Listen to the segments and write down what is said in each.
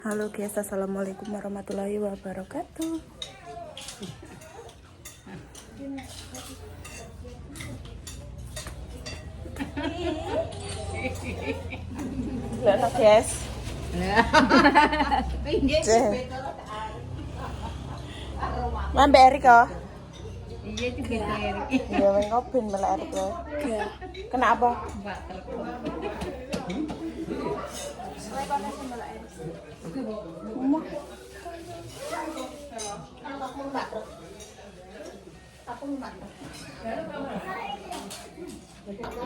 Halo guys, assalamualaikum warahmatullahi wabarakatuh. Lihat guys. Mambe Erik kok? Iya itu beda Erik. Iya, engkau ben melek Erik lho. Kenapa?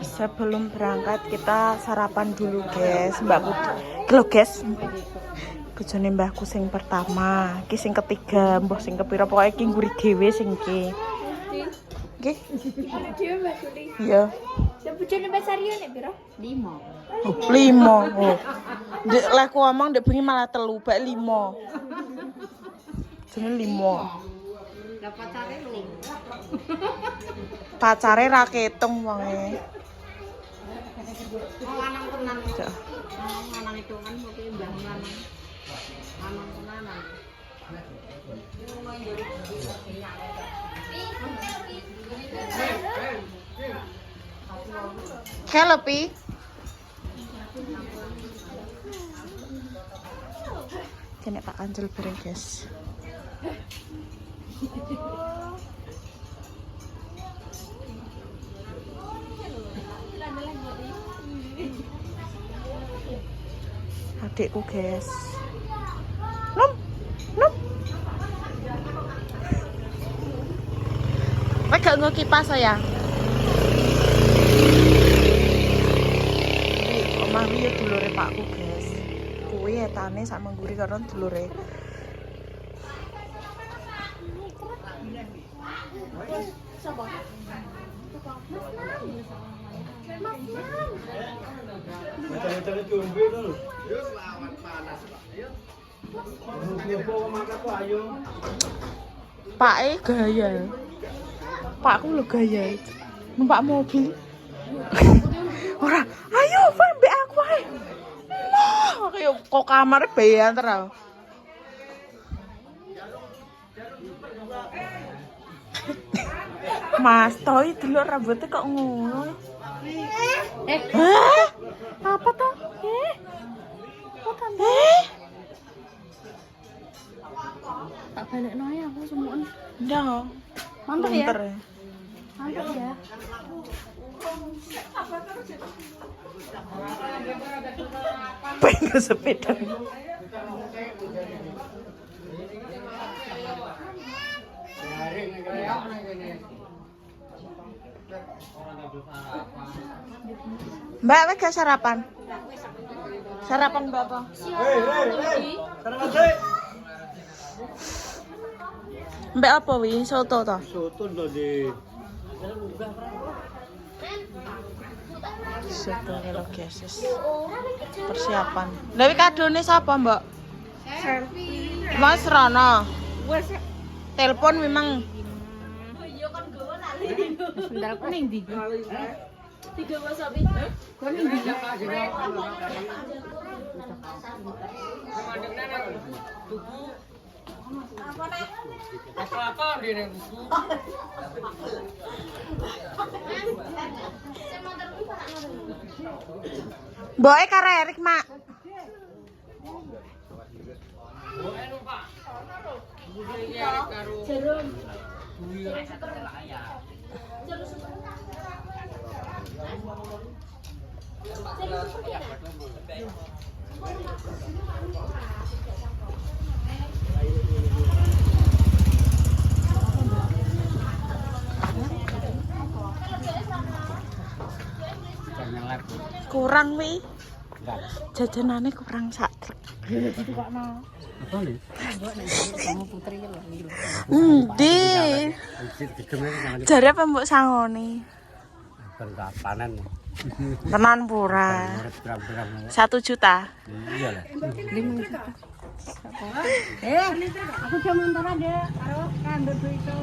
Sebelum berangkat kita sarapan dulu guys, Mbak Putri. Lho guys. Bojone mbahku sing pertama, iki sing ketiga, mbah sing kepira pokoke iki nguri dhewe sing iki. Nggih. Dhewe Mbak Suli. Iya. Lah bojone Mbak Saryo nek piro? 5. Oh, 5. Oh. Ndek lek ku ngomong ndek bengi malah 3, bak 5. Jenenge 5. Lah pacare lho. Pacare ra ketung wonge. Oh lanang tenan. Lanang itu kan pokoke mbah lanang. Lanang tenanan. Halo Pi. Kene tak kancel bareng guys. Adikku guys. Nom. Gak nggo kipas sayang. Omah iki dulure pakku guys. Kuwi etane sak mengguri karo dulure. Pak gaya. Pakku lho gaya. Numpak mobil. Ora, ayo mbek aku ae. Wah, kaya kok kamare beanter aku. Mas, toi dulu rambutnya kok ngono. Apa tuh? Tak balekno ya aku semuanya. Ndak. Mantap ya. Pinter Mantap ya. Pengen sepeda. Mbak, gak sarapan? Sarapan Mbak apa? Mbak apa wi? Soto toh? Soto tadi. Soto kalau guys. Persiapan. Dewi kadone sapa, Mbak? Mas Rono. Telepon memang. Sendal kuning ndi? 3 wasabi. Kuning ndi? Boe karo Erik, Mak. Jarum. Kurang wi. Jajanane kurang sak truk. Apa nih? Kamu putri lho. Endi? Jare apa mbok sangoni? Panen. Tenan pura. 1 juta. Iya lah. 5 juta. Aku cuma antara deh karo kandut itu.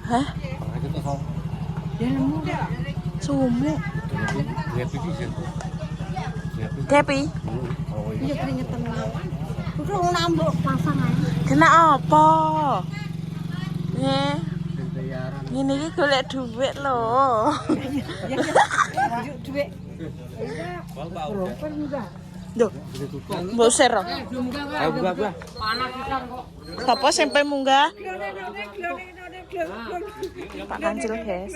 Hah? Dia nemu. Sumu. Ya, Happy. Iya keringetan. Udah nambah pasangan. Kena apa? Ini iki golek duit lho. Duit. Duh. Mbok share. Buka. Sapa sing pe munggah? Pak Kancil, guys.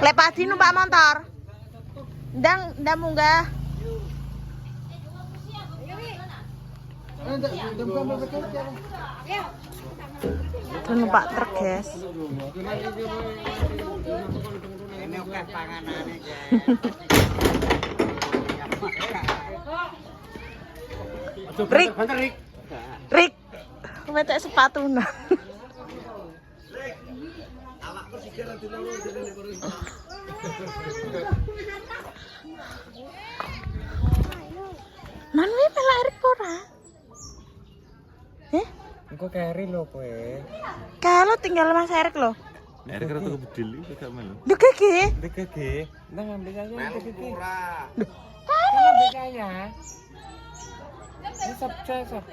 Lek padi numpak motor. Ndang munggah. Terus numpak truk, guys. Ini oke panganane, Rik. Wetek sepatu nah. Man wi pelak Rik ora? Engko keri lho kowe. Kalau tinggal Mas Erik lho. Nek kira tuku bedil iki gak melu. Duh gege. Degege. Nang ambil aja degege. Kari. Ambil kaya. Ini sop. Oke, sop.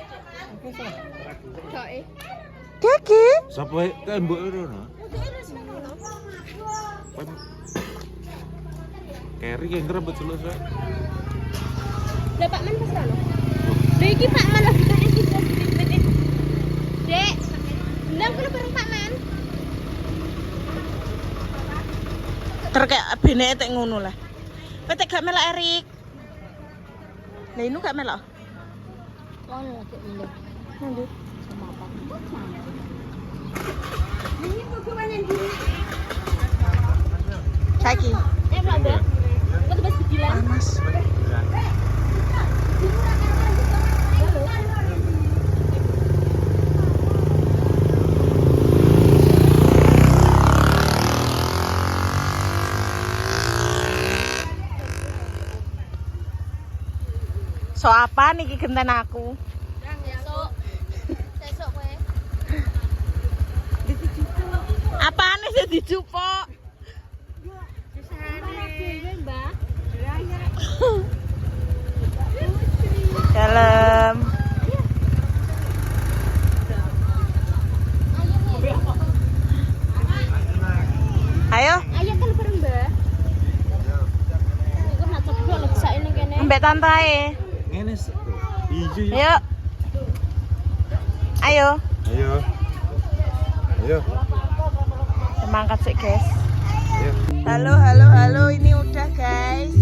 Gege. Sapa kan mbok ngono? Keri yang ngerebut selesai. Lah Pak Man pesen lho. Lha iki Pak Man lagi kaya iki. Dek. Ndang kula bareng Pak Man. Terkek beneke tek ngono lah. Kowe tek gak melok Erik. Lah ini gak melok. Oh, lagi ndek. Lanjut. Sama apa? Saiki. Pak Mbak. Kok tebas dibilang? Panas. So apa nih genten aku? Sesuk kowe. Apaan nih sih dicupok? Mbak. Dalam. Ayo, Ayo kan bareng Mbak. Iku nak cedhok lho bisa ini kene. mbek tantae. Ngene ijo ya. Ayo. Ayo. Ayo. Ayo. Mangkat sih, guys. Ayo. Halo, ini udah, guys.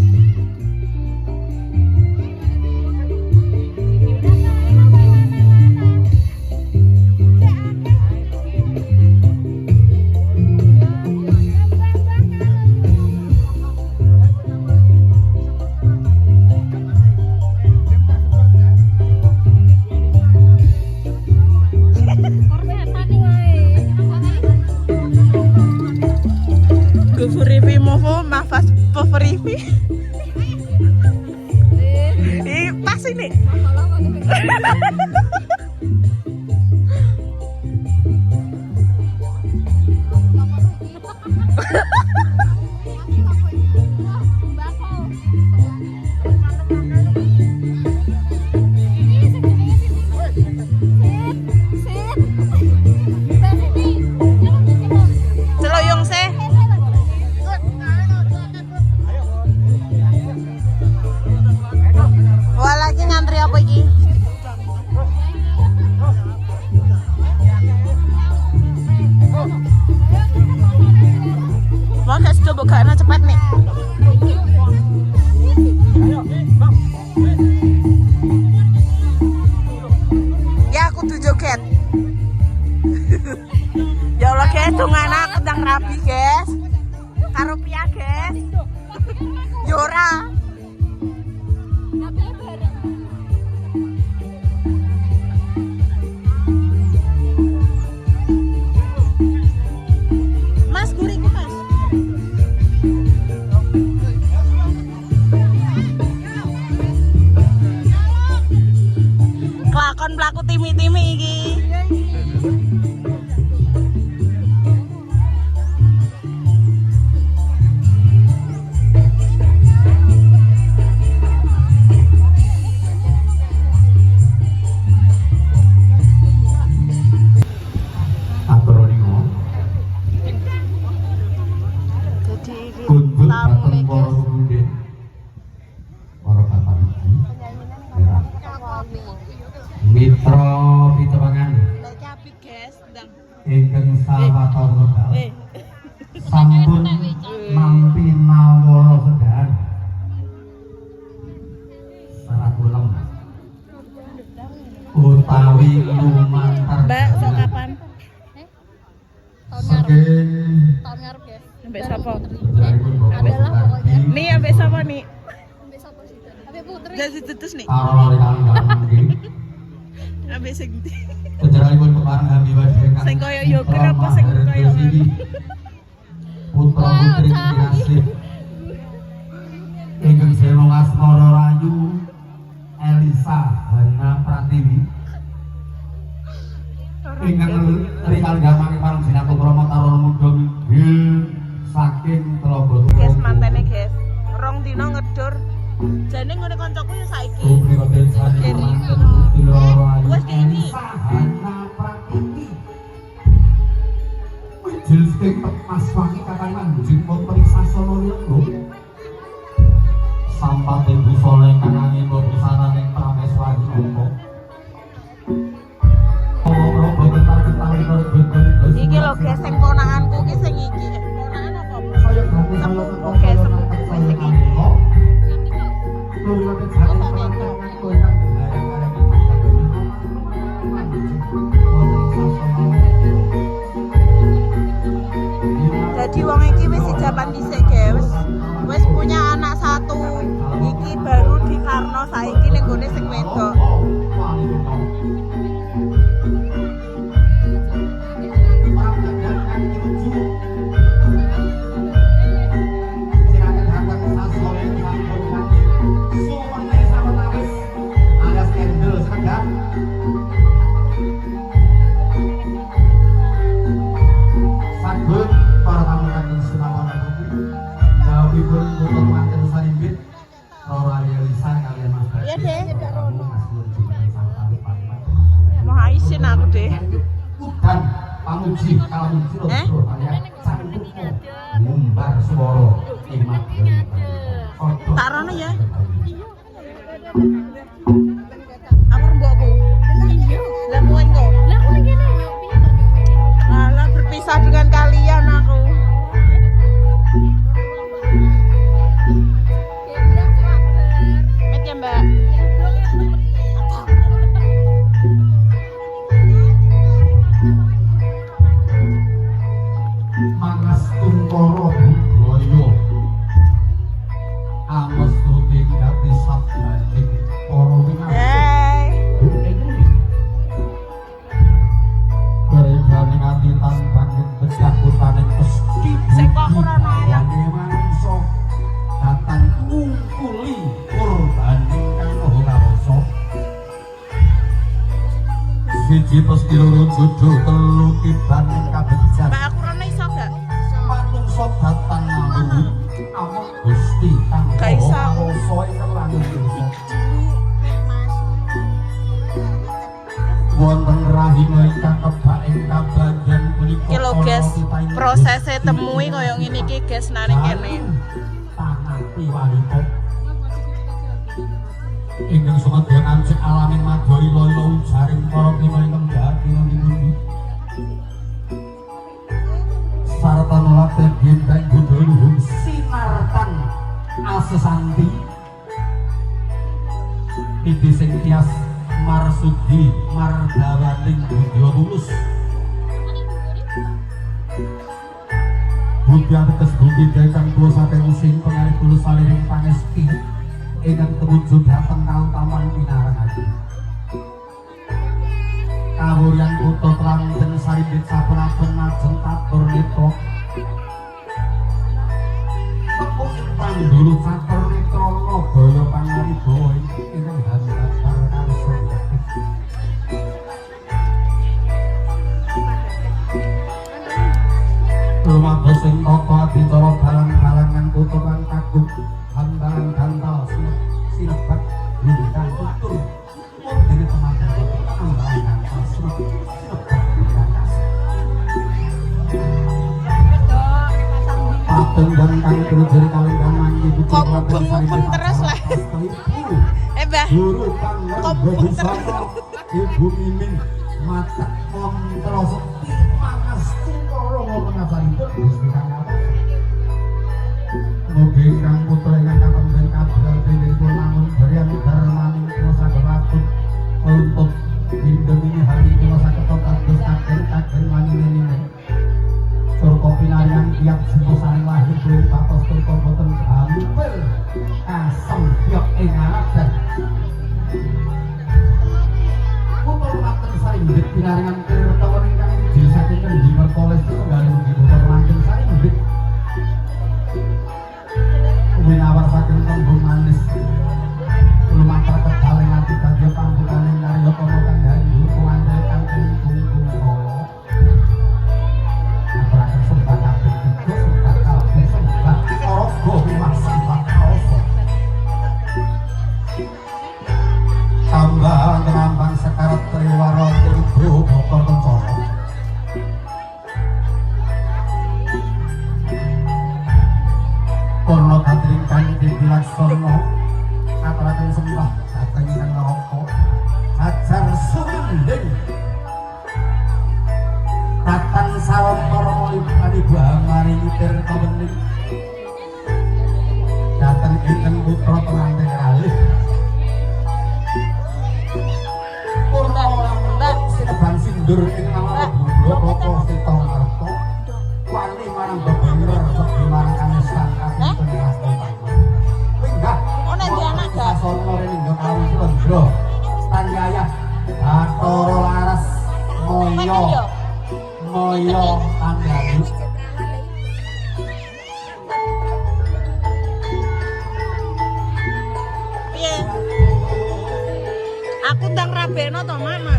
Gufurivi movo mafas poverivi. Pas ini. Celoyong sih. Wah lagi ngantri apa iki? Wah gak sudah buka cepet nih. Ya aku tuh joget. Ya Allah guys, dongana kendang rabi guys. Karo pia guys. Yora. Mas guriku mas. Kelakon pelaku timi-timi iki. iki Kunjut tamu dateng nih para guys. pemimpin, para bapak ibu, mitra piterangan Lagi apik guys, ndang. ingkang sawata wekdal sampun nampi nawara sedhar sarat ulem utawi lumantar Mbak, sok kapan? saking Tahun ngarep guys. Mbak sapa? sejarahipun Bapak Soekardi Nih ambek sapa nih? Sampai sapa sih? Sampai putri. Jadi tutus nih. karo kalian nggih Ambek sing ndi? sejarahipun kepareng Hamdi Wadrengan Sing koyo yogur apa sing koyo ngono? putra putri Kinasih ingkang sewu asmara Rayu Elisa Hana Pratiwi ingkang rikal gamane pareng Jinatu Krama Taruna Muda Migil saking Telaga Guys, mantene guys. Rong dino ngedur. Jane ngene kancaku ya saiki. Putri Kodensani manten Gusti Loro Ayu Wes ini. Elisa Hana Pratiwi Wijil sing Mas Wangi kakayan jingkon periksa sono lho sampat ibu soleh kanangin berbusana ning prameswari opo Iki lho guys, sing ponakanku ki sing iki. Ponakan apa? Sepupu guys, sepupu sing iki. Jadi wong iki wis jaman dhisik guys. Wis punya anak satu. Iki baru di Karno saiki ning gone sing wedok. Sagut para tamu kagem senawan jawabipun putra manten sarimbit Rora Elisa kalian Mas Badi. Iya, Dek. Mas Nur Jumatan Santari Parimat. Mau haisin aku deh. Dan pamuji kalamuji Eh? Rasul kalian cantik ngumbar swara imat Tak rono ya. Apa mbokku? Lah muen kok. Lah aku lagi nanya, piye to? Alah berpisah dengan kalian aku. Gendang sabar. Met ya, Mbak. Mangas tungkara budaya amestu tingkat sabdaning para winasih. Hey. Bereganing ati tanpanging becakutaning pesti Sing kok aku ora ono ayam. manungsa datang ngungkuli kurbaning kang ora rasa. Siji pesti loro jodo telu kibaning kabecak. Mbak aku rono iso gak? Manungsa datang ngawuh awak Gusti kang Gak iso. rasa ingkang langit dosa. Wonten rahina ingkang kebak ing kabagyan punika Iki lho guys, prosesnya temui koyo ngene iki guys nang kene. Tanati wanita ingkang sumadyan ancik alaning madya ila-ila ujaring para klima ingkang dadi ngendi sarta nolak gendang gundul sinartan asesanti Idi sing tias marsudi mardawaning budya tulus Budi ateges budi ingkang tuwa saking sing pengarep tulus saliring pangesti ingkang tewujud dhateng kautaman pinarengaken kawuryan kutha Klanten sarimbit sapunaken ajeng tatur netra tepuk pandulu catur netra Nagaya Pangaribawa ingkang hambatar karsa lumados ing tata adicara dalang-dalangan kutha kang kagum handaran gantal sinebat lintang tutur dene teman-teman handaran gantal sinebat lintang kasih tenggang kang terjadi kalenggang mangi putu Kok Raden Sari mubeng terus lah. Mbah. guru kang Kok Guru mubeng Sono ibu mimin mata kontros mangastu karo mengasalipun Gusti Kang apa mugi kang putra ingkang katemben kabar dening namun barian darmaning kula saged ratun untuk Indomini hari kula saged kados kagen wanine turko pinarian tiap semua saling lahir belum patos turko boten hampir asem yok ing adat putra maten saring ndit pinaringan kertawan ingkang disakiken di Mertoles tunggal di putra maten saring ndit winawar saking tembung manis lumantar kedaling ati badhe pambukaning karya kono kang dari hubungan kang tunggung kala abrakan sembah kabeh tiga sembah kabeh sembah orogo wiwah sembah kaoso tambah ngrambang sekarat triwara ibu bapak kencana Purna kadring kanthi dilaksana aturaken sembah dhateng ingkang neraka ajar sumending tatan sawetara ibu maringi tirta wening dhateng ingkang putra pengantin kalih purna mbak sineban sindur ingkang budha raka sita marta wani marang bebener sepi marang kanistan kapiten ngasten winggah Ono di anak gak? sono rene nggo kali Lendra Stanyaya Bathara Laras Moyo Moyo Tanggalu Piye? Aku ndang rabeno to, Mama.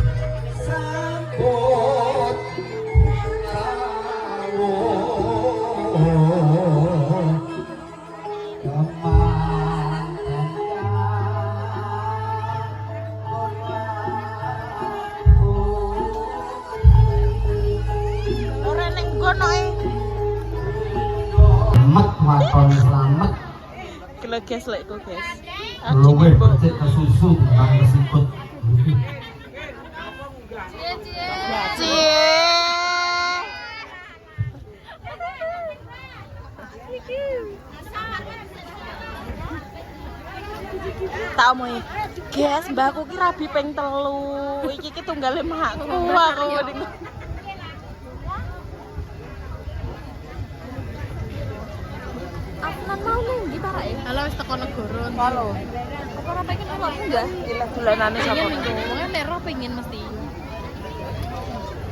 sambut Ora ning kono e. selamat waton selamat Geleges lek kok, guys. luwih becik kesusu kang kesiput Cie. Tak omongi, guys, mbakku ki rabi ping 3. Iki tunggale makku aku mending. Aku nang mau ning ndi parake. Halo wis teko negara. Halo. Apa ora pengen awakmu enggak? Gila dolanane sapa? Pengen minggu, kan nek ro pengen mesti.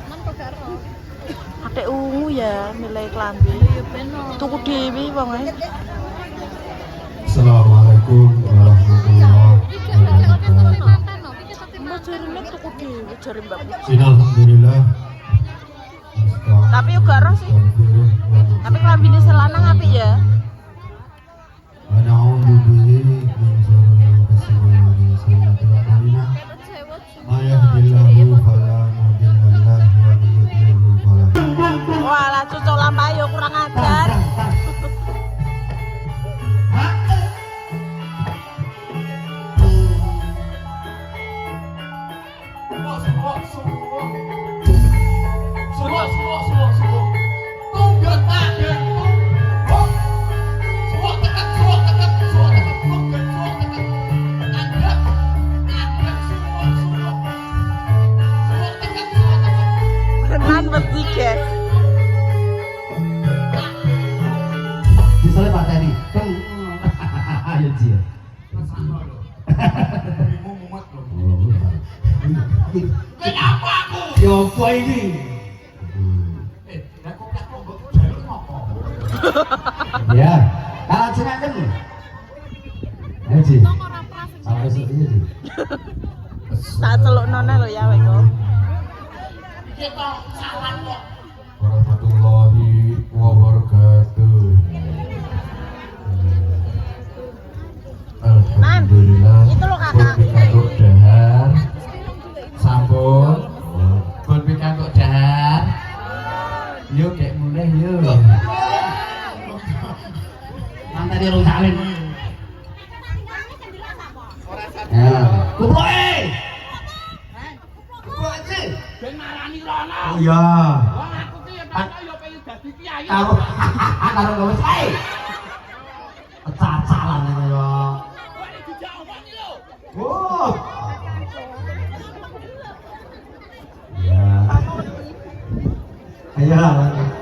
Man kok gak ro. Atik ungu ya nilai klambi. Ya beno. Tuku dhewe wong ae. Assalamualaikum warahmatullahi wabarakatuh. Mbak jarine tuku dhewe jare Mbak Puji. Alhamdulillah. Tapi yo gak roh sih. Tapi klambine selanang apik ya. A'udzu billahi min syarri hasidin sayyi'atil a'malina. May yahdihillahu fala mudilla lahu wa may yudlil fala Walah cucuk lampahe yo kurang ajar. Tenan wedi, guys. Misalnya Pak Teri, ayo Ji. Kenapa aku? Ya apa ini? Ya, kalau jenengan. Ayo Ji. Sampai seperti Ji. Tak celuknone lho ya wek kok. Warahmatullahi wabarakatuh. Alhamdulillah. Itu loh, Kakak. Pun pikantuk dahar. Sampun. Pun pikantuk dahar. Yuk kayak mulai yuk. Nanti dia rung salin. Ya, kuplok Oh iya. Karo karo gawe sae. Cacalan ini yo. Oh. Ya. Ayo.